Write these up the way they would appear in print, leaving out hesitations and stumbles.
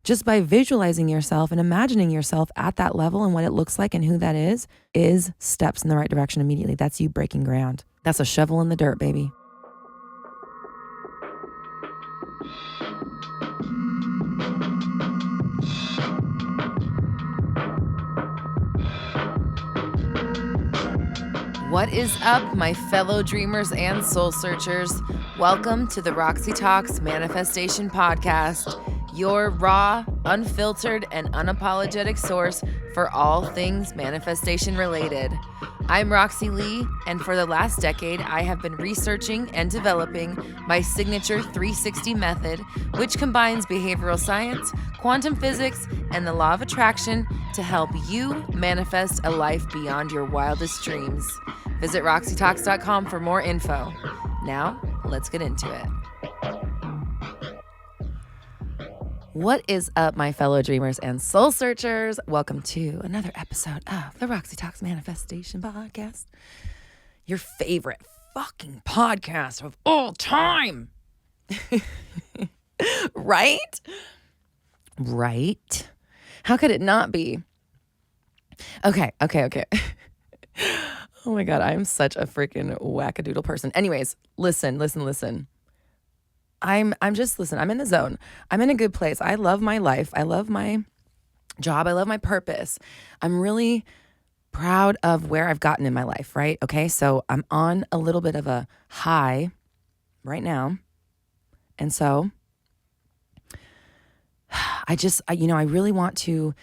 just by visualizing yourself and imagining yourself at that level and what it looks like and who that is steps in the right direction immediately. That's you breaking ground. That's a shovel in the dirt, baby. What is up, my fellow dreamers and soul searchers? Welcome to the Roxy Talks Manifestation Podcast, your raw, unfiltered, and unapologetic source for all things manifestation related. I'm Roxy Lee, and for the last decade, I have been researching and developing my signature 360 method, which combines behavioral science, quantum physics, and the law of attraction to help you manifest a life beyond your wildest dreams. Visit roxytalks.com for more info. Now, let's get into it. What is up, my fellow dreamers and soul searchers? Welcome to another episode of the Roxy Talks Manifestation Podcast, your favorite fucking podcast of all time. Right? Right? How could it not be? Okay. Oh my God, I'm such a freaking wackadoodle person. Anyways, listen. I'm in the zone. I'm in a good place. I love my life. I love my job. I love my purpose. I'm really proud of where I've gotten in my life, right? Okay, so I'm on a little bit of a high right now. And so I really want to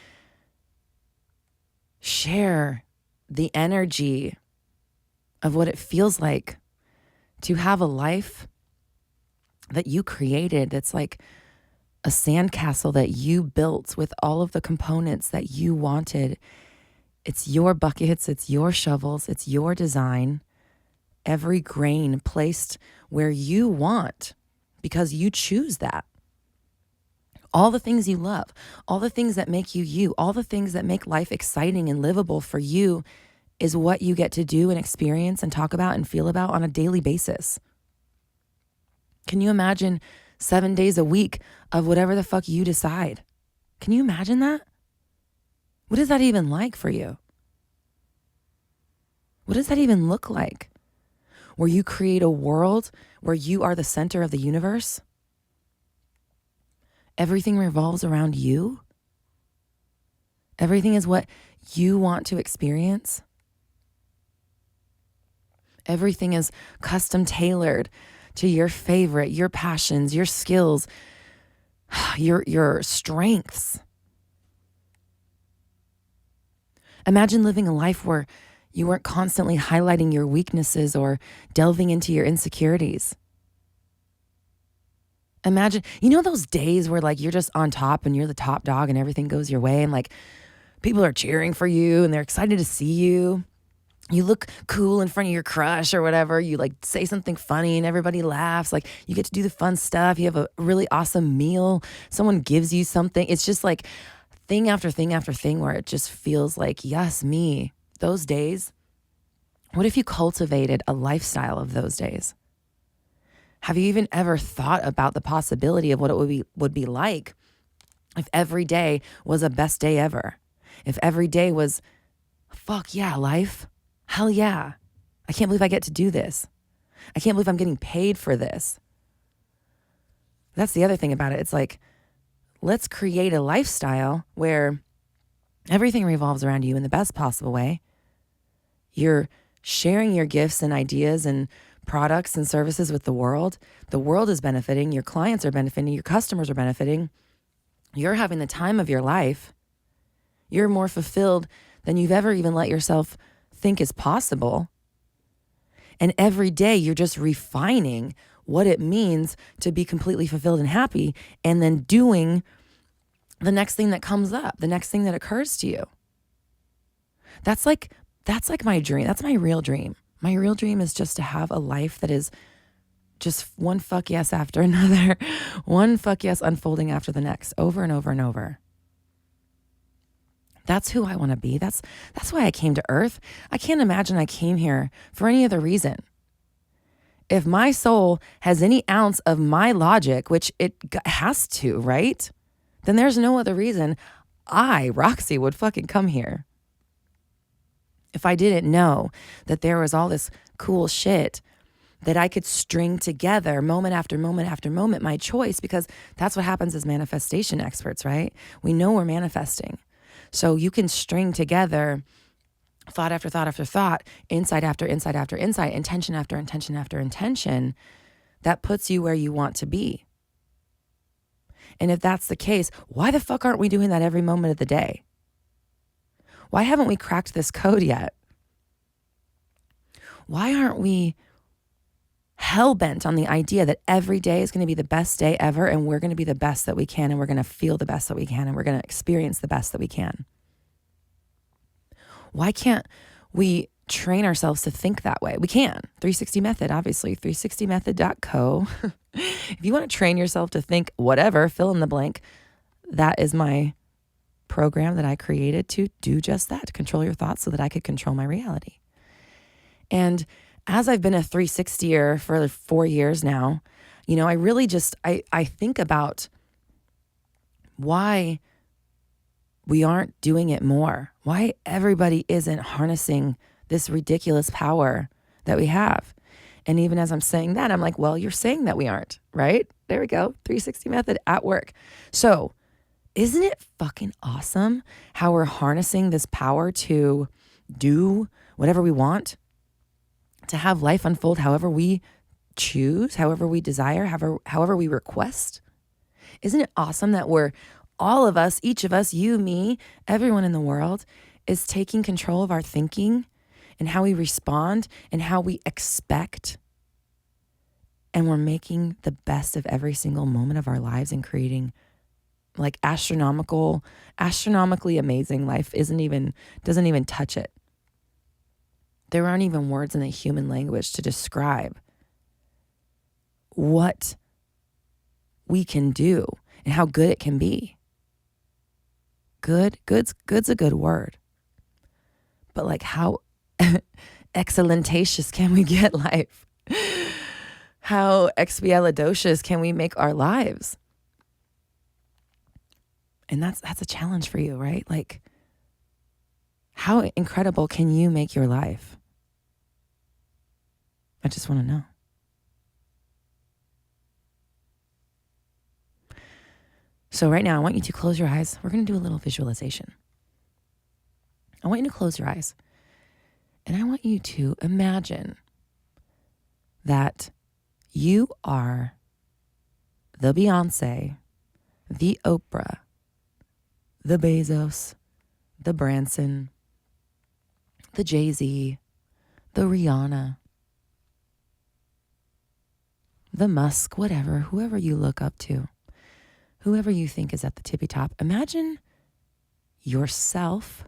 share the energy of what it feels like to have a life that you created, that's like a sandcastle that you built with all of the components that you wanted. It's your buckets, it's your shovels, it's your design. Every grain placed where you want because you choose that. All the things you love, all the things that make you you, all the things that make life exciting and livable for you is what you get to do and experience and talk about and feel about on a daily basis. Can you imagine 7 days a week of whatever the fuck you decide? Can you imagine that? What is that even like for you? What does that even look like? Where you create a world where you are the center of the universe? Everything revolves around you? Everything is what you want to experience? Everything is custom tailored to your favorite, your passions, your skills, your strengths. Imagine living a life where you weren't constantly highlighting your weaknesses or delving into your insecurities. Imagine, those days where like you're just on top and you're the top dog and everything goes your way and like people are cheering for you and they're excited to see you. You look cool in front of your crush or whatever. You like say something funny and everybody laughs. Like you get to do the fun stuff. You have a really awesome meal. Someone gives you something. It's just like thing after thing after thing where it just feels like, yes, me. Those days. What if you cultivated a lifestyle of those days? Have you even ever thought about the possibility of what it would be like if every day was a best day ever? If every day was, fuck yeah, life. Hell yeah. I can't believe I get to do this. I can't believe I'm getting paid for this. That's the other thing about it. It's like, let's create a lifestyle where everything revolves around you in the best possible way. You're sharing your gifts and ideas and products and services with the world. The world is benefiting. Your clients are benefiting. Your customers are benefiting. You're having the time of your life. You're more fulfilled than you've ever even let yourself think is possible. And every day you're just refining what it means to be completely fulfilled and happy, and then doing the next thing that comes up, the next thing that occurs to you. That's like my dream. That's my real dream. My real dream is just to have a life that is just one fuck yes after another, one fuck yes unfolding after the next, over and over and over. That's who I want to be. That's why I came to Earth. I can't imagine I came here for any other reason. If my soul has any ounce of my logic, which it has to, right? then there's no other reason I, Roxy, would fucking come here. If I didn't know that there was all this cool shit that I could string together moment after moment after moment, my choice, because that's what happens as manifestation experts, right? We know we're manifesting. So you can string together thought after thought after thought, insight after insight after insight, intention after intention after intention, that puts you where you want to be. And if that's the case, why the fuck aren't we doing that every moment of the day? Why haven't we cracked this code yet? Why aren't we hell-bent on the idea that every day is going to be the best day ever, and we're going to be the best that we can, and we're going to feel the best that we can, and we're going to experience the best that we can? Why can't we train ourselves to think that way? We can. 360 Method, obviously, 360method.co. If you want to train yourself to think whatever, fill in the blank, that is my program that I created to do just that, to control your thoughts so that I could control my reality. And as I've been a 360er for 4 years now, I really just, I think about why we aren't doing it more, why everybody isn't harnessing this ridiculous power that we have. And even as I'm saying that, I'm like, well, you're saying that we aren't, right? There we go. 360 Method at work. So isn't it fucking awesome how we're harnessing this power to do whatever we want, to have life unfold however we choose, however we desire, however we request? Isn't it awesome that we're all of us, each of us, you, me, everyone in the world is taking control of our thinking and how we respond and how we expect. And we're making the best of every single moment of our lives and creating like astronomically amazing life. Doesn't even touch it. There aren't even words in the human language to describe what we can do and how good it can be. Good's a good word. But like how excellentatious can we get life? How expialidocious can we make our lives? And that's a challenge for you, right? Like, how incredible can you make your life? I just want to know. So right now, I want you to close your eyes. We're going to do a little visualization. I want you to close your eyes. And I want you to imagine that you are the Beyonce, the Oprah, the Bezos, the Branson, the Jay-Z, the Rihanna, the Musk, whoever you look up to, whoever you think is at the tippy top. Imagine yourself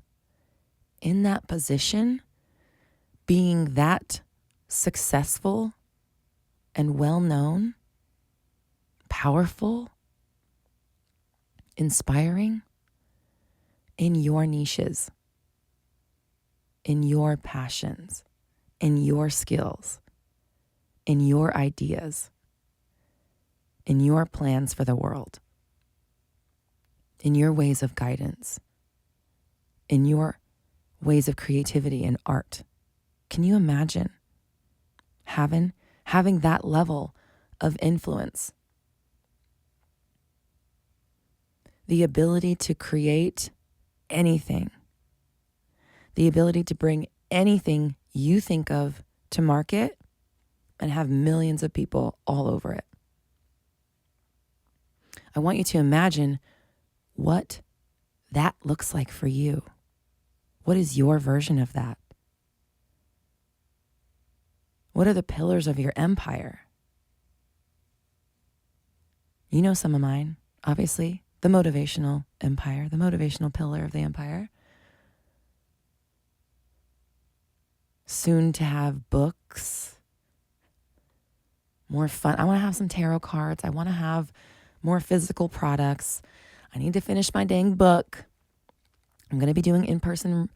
in that position, being that successful and well-known, powerful, inspiring in your niches, in your passions, in your skills, in your ideas, in your plans for the world, in your ways of guidance, in your ways of creativity and art. Can you imagine having that level of influence? The ability to create anything, the ability to bring anything you think of to market and have millions of people all over it. I want you to imagine what that looks like for you. What is your version of that? What are the pillars of your empire? You know some of mine, obviously. The motivational empire, the motivational pillar of the empire. Soon to have books. More fun. I want to have some tarot cards. I want to have more physical products. I need to finish my dang book. I'm going to be doing in-person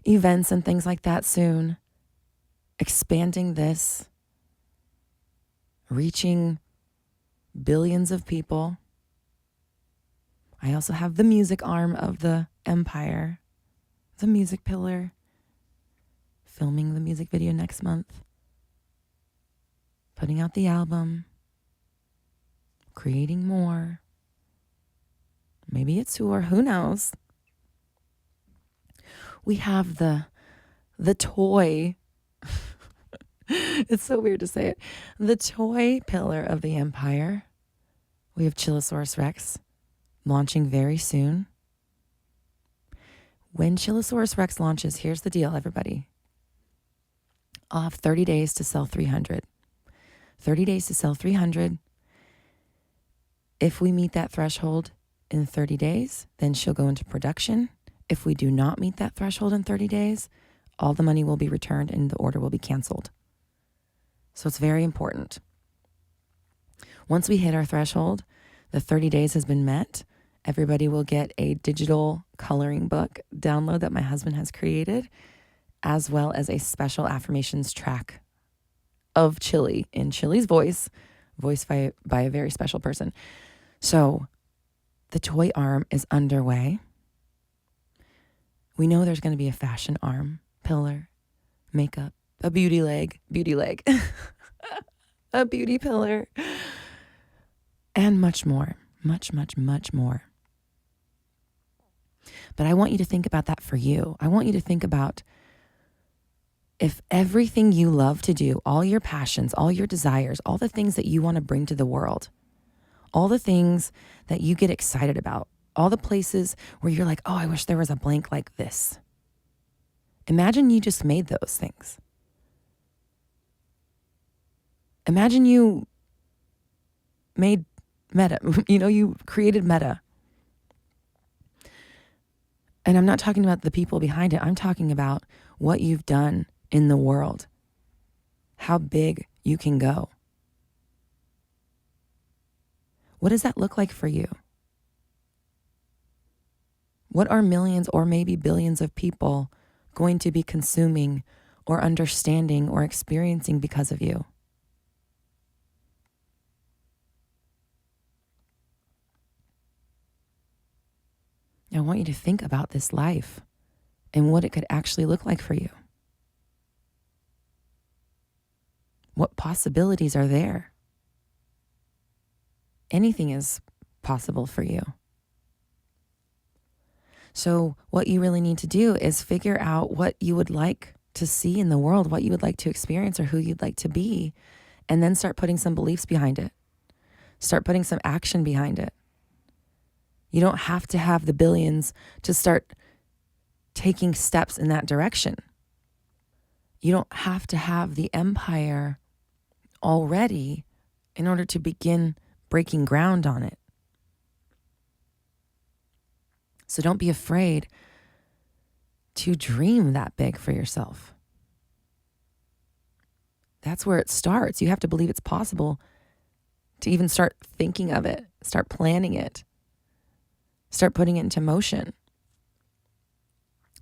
events and things like that soon. Expanding this. Reaching billions of people. I also have the music arm of the empire, the music pillar, filming the music video next month, putting out the album, creating more. Maybe a tour, who knows? We have the toy. It's so weird to say it. The toy pillar of the empire. We have Chillosaurus Rex launching very soon. When Chillosaurus Rex launches, here's the deal, everybody. I'll have 30 days to sell 300. 30 days to sell 300. If we meet that threshold in 30 days, then she'll go into production. If we do not meet that threshold in 30 days, all the money will be returned and the order will be canceled. So it's very important. Once we hit our threshold, the 30 days has been met. Everybody will get a digital coloring book download that my husband has created, as well as a special affirmations track of Chili in Chili's voiced by a very special person. So the toy arm is underway. We know there's going to be a fashion arm, pillar, makeup, a beauty leg, a beauty pillar, and much more, much, much, much more. But I want you to think about that for you. I want you to think about if everything you love to do, all your passions, all your desires, all the things that you want to bring to the world, all the things that you get excited about, all the places where you're like, oh, I wish there was a blank like this. Imagine you just made those things. Imagine you made Meta, you created Meta. And I'm not talking about the people behind it. I'm talking about what you've done in the world, how big you can go. What does that look like for you? What are millions or maybe billions of people going to be consuming or understanding or experiencing because of you? I want you to think about this life and what it could actually look like for you. What possibilities are there? Anything is possible for you. So what you really need to do is figure out what you would like to see in the world, what you would like to experience or who you'd like to be, and then start putting some beliefs behind it. Start putting some action behind it. You don't have to have the billions to start taking steps in that direction. You don't have to have the empire already in order to begin breaking ground on it. So don't be afraid to dream that big for yourself. That's where it starts. You have to believe it's possible to even start thinking of it, start planning it, start putting it into motion,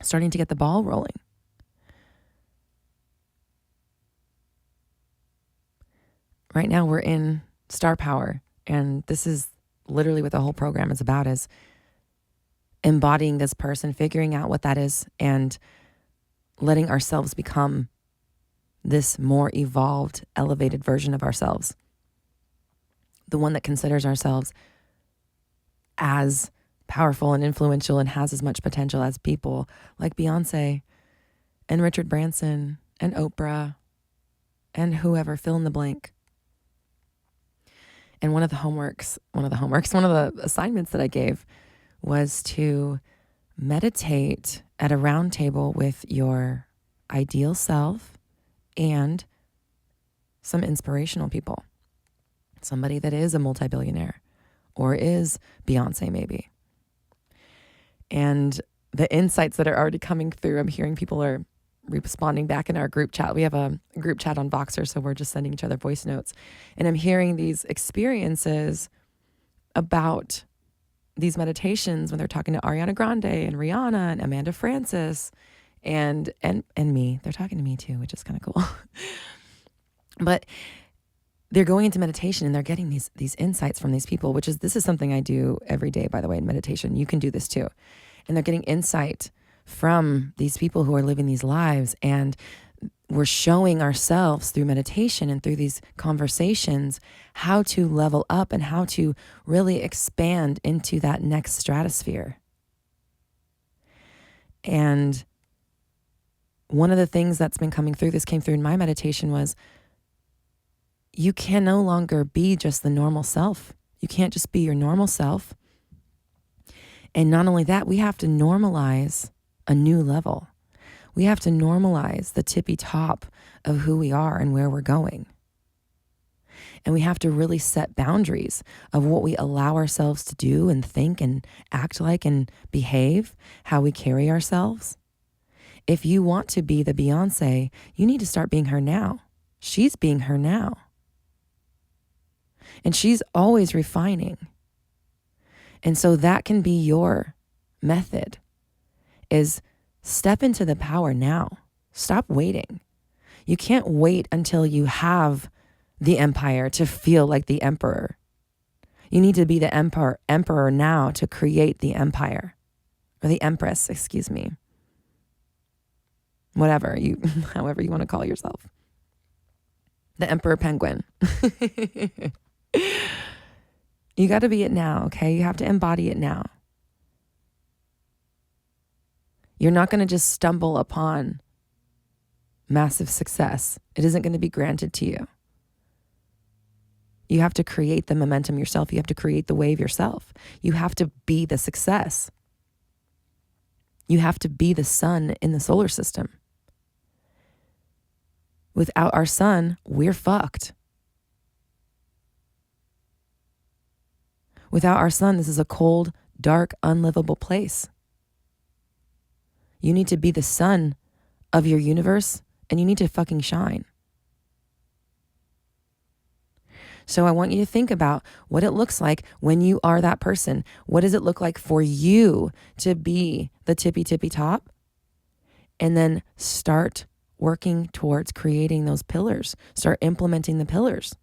starting to get the ball rolling. Right now we're in Star Power, and this is literally what the whole program is about, is embodying this person, figuring out what that is, and letting ourselves become this more evolved, elevated version of ourselves. The one that considers ourselves as powerful and influential and has as much potential as people like Beyonce and Richard Branson and Oprah and whoever, fill in the blank. And one of the assignments that I gave was to meditate at a round table with your ideal self and some inspirational people. Somebody that is a multi-billionaire or is Beyonce maybe. And the insights that are already coming through, I'm hearing people are responding back in our group chat. We have a group chat on Voxer, so we're just sending each other voice notes. And I'm hearing these experiences about these meditations when they're talking to Ariana Grande and Rihanna and Amanda Francis and me. They're talking to me too, which is kind of cool. But they're going into meditation and they're getting these insights from these people, this is something I do every day, by the way, in meditation. You can do this too. And they're getting insight from these people who are living these lives. And we're showing ourselves through meditation and through these conversations how to level up and how to really expand into that next stratosphere. And one of the things that's been coming through, this came through in my meditation, was you can no longer be just the normal self. You can't just be your normal self. And not only that, we have to normalize a new level. We have to normalize the tippy top of who we are and where we're going. And we have to really set boundaries of what we allow ourselves to do and think and act like and behave, how we carry ourselves. If you want to be the Beyonce, you need to start being her now. She's being her now. And she's always refining. And so that can be your method, is step into the power now. Stop waiting. You can't wait until you have the empire to feel like the emperor. You need to be the emperor now to create the empire, or the empress, excuse me. Whatever however you want to call yourself. The emperor penguin. You got to be it now, okay? You have to embody it now. You're not going to just stumble upon massive success. It isn't going to be granted to you. You have to create the momentum yourself. You have to create the wave yourself. You have to be the success. You have to be the sun in the solar system. Without our sun, we're fucked. Without our sun, this is a cold, dark, unlivable place. You need to be the sun of your universe, and you need to fucking shine. So I want you to think about what it looks like when you are that person. What does it look like for you to be the tippy top? And then start working towards creating those pillars. Start implementing the pillars.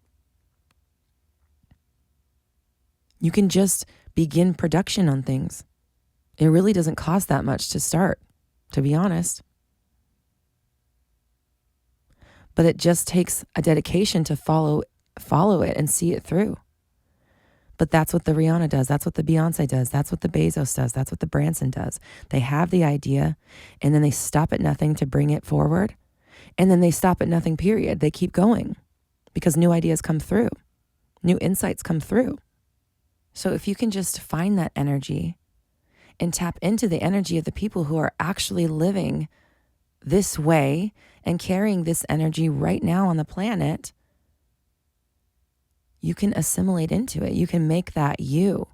You can just begin production on things. It really doesn't cost that much to start, to be honest. But it just takes a dedication to follow it and see it through. But that's what the Rihanna does. That's what the Beyonce does. That's what the Bezos does. That's what the Branson does. They have the idea and then they stop at nothing to bring it forward. And then they stop at nothing, period. They keep going because new ideas come through. New insights come through. So if you can just find that energy and tap into the energy of the people who are actually living this way and carrying this energy right now on the planet, you can assimilate into it. You can make that you.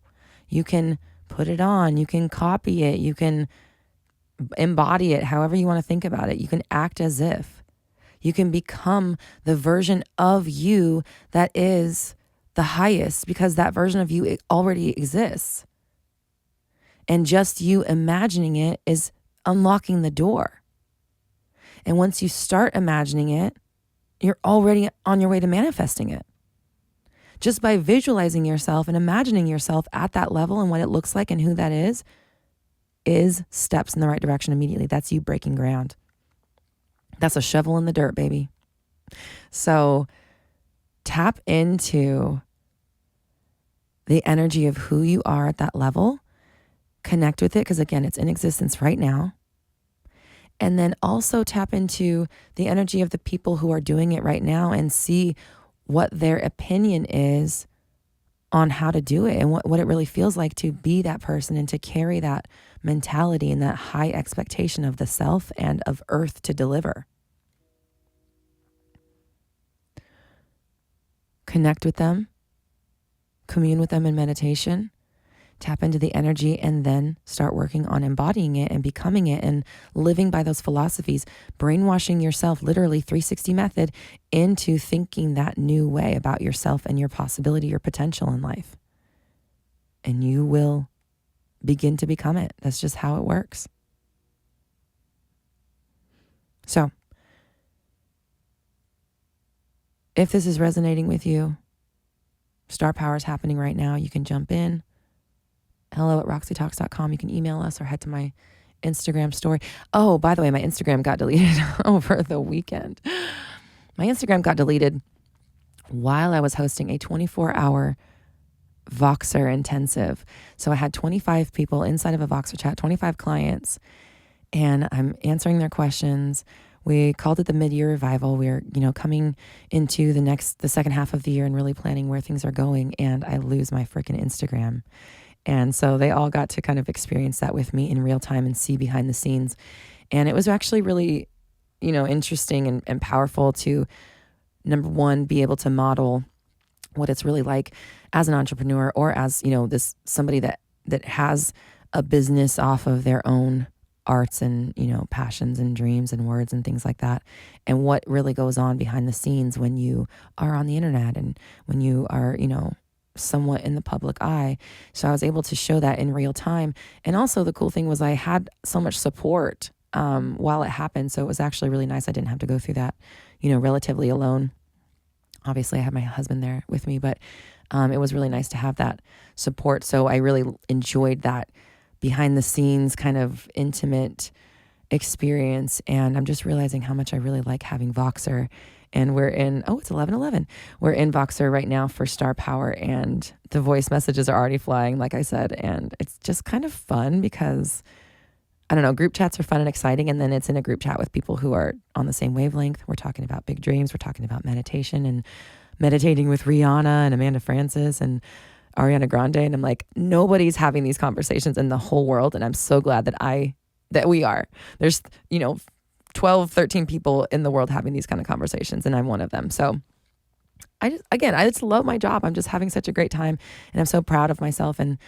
You can put it on. You can copy it. You can embody it, however you want to think about it. You can act as if. You can become the version of you that is the highest, because that version of you already exists. And just you imagining it is unlocking the door. And once you start imagining it, you're already on your way to manifesting it. Just by visualizing yourself and imagining yourself at that level and what it looks like and who that is steps in the right direction immediately. That's you breaking ground. That's a shovel in the dirt, baby. So tap into the energy of who you are at that level. Connect with it, because again, it's in existence right now. And then also tap into the energy of the people who are doing it right now and see what their opinion is on how to do it and what it really feels like to be that person and to carry that mentality and that high expectation of the self and of earth to deliver. Connect with them, commune with them in meditation, tap into the energy, and then start working on embodying it and becoming it and living by those philosophies, brainwashing yourself, literally 360 method, into thinking that new way about yourself and your possibility, your potential in life. And you will begin to become it. That's just how it works. So if this is resonating with you, Star Power is happening right now. You can jump in. hello@roxytalks.com. You can email us or head to my Instagram story. Oh, by the way, my Instagram got deleted over the weekend. My Instagram got deleted while I was hosting a 24-hour Voxer intensive. So I had 25 people inside of a Voxer chat, 25 clients, and I'm answering their questions. We called it the mid-year revival. We're, coming into the second half of the year and really planning where things are going. And I lose my freaking Instagram. And so they all got to kind of experience that with me in real time and see behind the scenes. And it was actually really, interesting and powerful to, number one, be able to model what it's really like as an entrepreneur or as, somebody that has a business off of their own arts and, passions and dreams and words and things like that. And what really goes on behind the scenes when you are on the internet and when you are, somewhat in the public eye. So I was able to show that in real time. And also the cool thing was I had so much support while it happened. So it was actually really nice. I didn't have to go through that, relatively alone. Obviously I had my husband there with me, but it was really nice to have that support. So I really enjoyed that behind the scenes kind of intimate experience. And I'm just realizing how much I really like having Voxer. And we're in, it's 11:11. We're in Voxer right now for Star Power, and the voice messages are already flying, like I said. And it's just kind of fun because, I don't know, group chats are fun and exciting. And then it's in a group chat with people who are on the same wavelength. We're talking about big dreams. We're talking about meditation and meditating with Rihanna and Amanda Francis and Ariana Grande. And I'm like, nobody's having these conversations in the whole world. And I'm so glad that we are. There's, 12, 13 people in the world having these kind of conversations, and I'm one of them. So I just love my job. I'm just having such a great time, and I'm so proud of myself and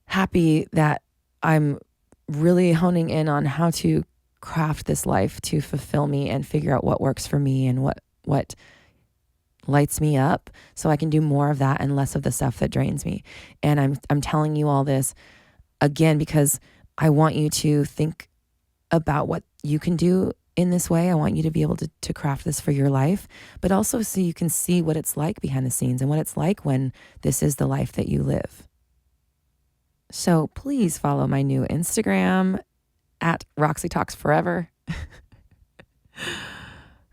happy that I'm really honing in on how to craft this life to fulfill me and figure out what works for me and what lights me up so I can do more of that and less of the stuff that drains me. And I'm telling you all this again because I want you to think about what you can do in this way. I want you to be able to craft this for your life, but also so you can see what it's like behind the scenes and what it's like when this is the life that you live. So please follow my new Instagram at Roxy Talks Forever.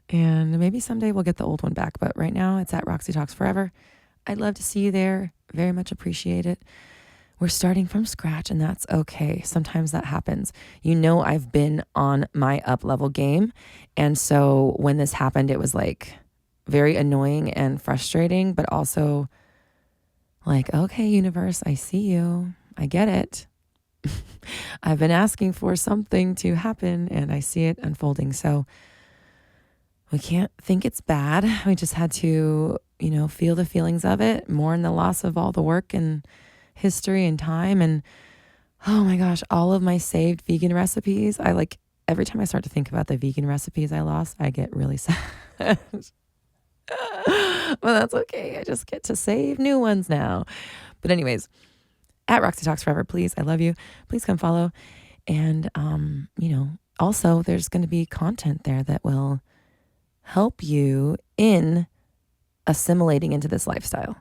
And maybe someday we'll get the old one back, but right now it's at Roxy Talks Forever. I'd love to see you there. Very much appreciate it. We're starting from scratch, and that's okay. Sometimes that happens. I've been on my up-level game. And so when this happened, it was like very annoying and frustrating, but also like, okay, universe, I see you. I get it. I've been asking for something to happen, and I see it unfolding. So we can't think it's bad. We just had to, feel the feelings of it, mourn the loss of all the work and history and time. And oh my gosh, all of my saved vegan recipes. Every time I start to think about the vegan recipes I lost, I get really sad. But that's okay. I just get to save new ones now. But anyways, at Roxy Talks Forever, please. I love you. Please come follow. And, also there's going to be content there that will help you in assimilating into this lifestyle.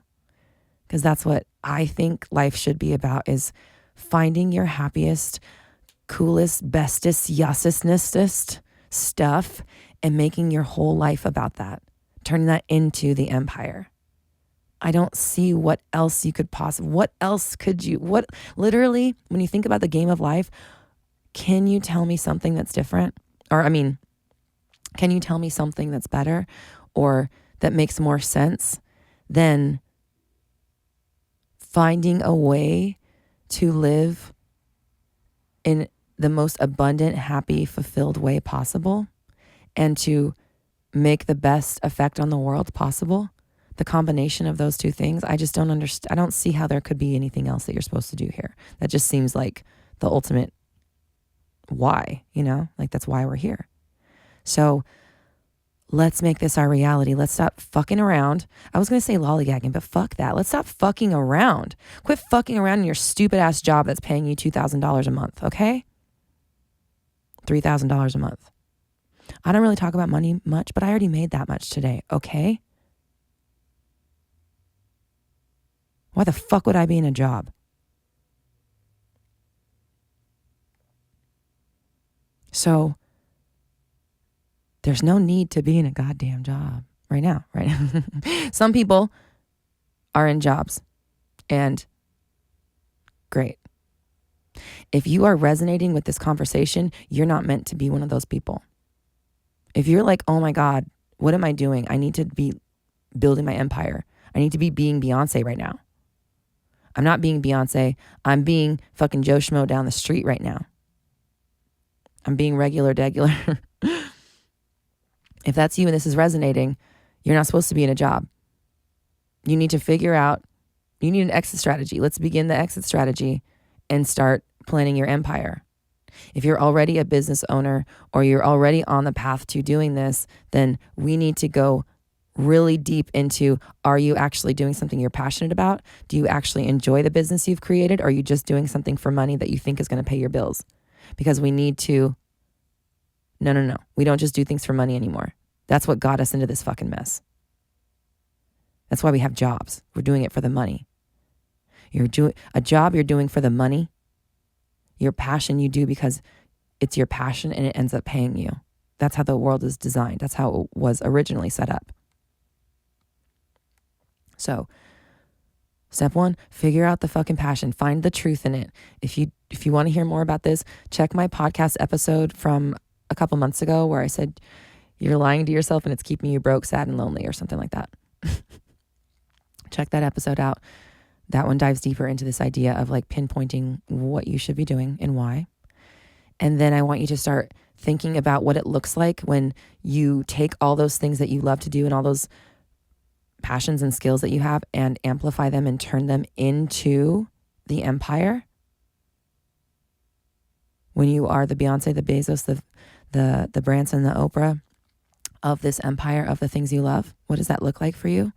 Because that's what I think life should be about, is finding your happiest, coolest, bestest, yussest stuff and making your whole life about that, turning that into the empire. I don't see what else you could literally, when you think about the game of life, can you tell me something that's different? Can you tell me something that's better or that makes more sense than finding a way to live in the most abundant, happy, fulfilled way possible and to make the best effect on the world possible? The combination of those two things, I just don't understand. I don't see how there could be anything else that you're supposed to do here. That just seems like the ultimate why, that's why we're here. So let's make this our reality. Let's stop fucking around. I was going to say lollygagging, but fuck that. Let's stop fucking around. Quit fucking around in your stupid ass job that's paying you $2,000 a month, okay? $3,000 a month. I don't really talk about money much, but I already made that much today, okay? Why the fuck would I be in a job? So there's no need to be in a goddamn job right now, right? Some people are in jobs, and great. If you are resonating with this conversation, you're not meant to be one of those people. If you're like, oh my God, what am I doing? I need to be building my empire. I need to be being Beyonce right now. I'm not being Beyonce. I'm being fucking Joe Schmo down the street right now. I'm being regular degular. If that's you and this is resonating, you're not supposed to be in a job. You need to figure out, you need an exit strategy. Let's begin the exit strategy and start planning your empire. If you're already a business owner or you're already on the path to doing this, then we need to go really deep into, are you actually doing something you're passionate about? Do you actually enjoy the business you've created? Or are you just doing something for money that you think is going to pay your bills? Because we need to, no. We don't just do things for money anymore. That's what got us into this fucking mess. That's why we have jobs. We're doing it for the money. You're doing a job you're doing for the money. Your passion you do because it's your passion and it ends up paying you. That's how the world is designed. That's how it was originally set up. So, step one, figure out the fucking passion. Find the truth in it. If you want to hear more about this, check my podcast episode from a couple months ago where I said, you're lying to yourself and it's keeping you broke, sad, and lonely or something like that. Check that episode out. That one dives deeper into this idea of like pinpointing what you should be doing and why. And then I want you to start thinking about what it looks like when you take all those things that you love to do and all those passions and skills that you have and amplify them and turn them into the empire. When you are the Beyonce, the Bezos, the Branson, the Oprah of this empire of the things you love, what does that look like for you?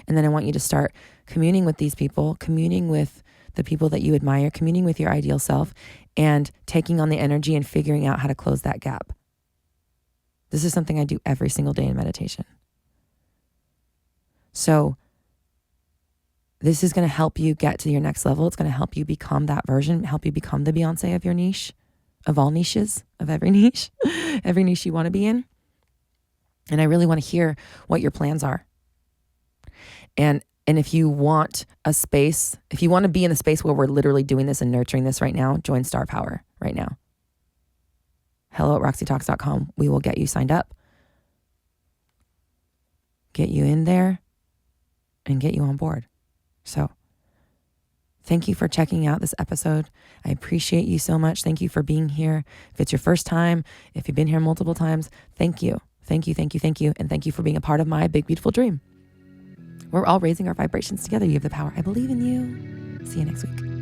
And then I want you to start communing with these people, communing with the people that you admire, communing with your ideal self, and taking on the energy and figuring out how to close that gap. This is something I do every single day in meditation. So this is going to help you get to your next level. It's going to help you become that version, help you become the Beyonce of your niche, of all niches, of every niche you want to be in. And I really want to hear what your plans are. And if you want a space, if you want to be in a space where we're literally doing this and nurturing this right now, join Star Power right now. hello@roxytalks.com. We will get you signed up, get you in there, and get you on board. So thank you for checking out this episode. I appreciate you so much. Thank you for being here. If it's your first time, if you've been here multiple times, thank you. Thank you. And thank you for being a part of my big, beautiful dream. We're all raising our vibrations together. You have the power. I believe in you. See you next week.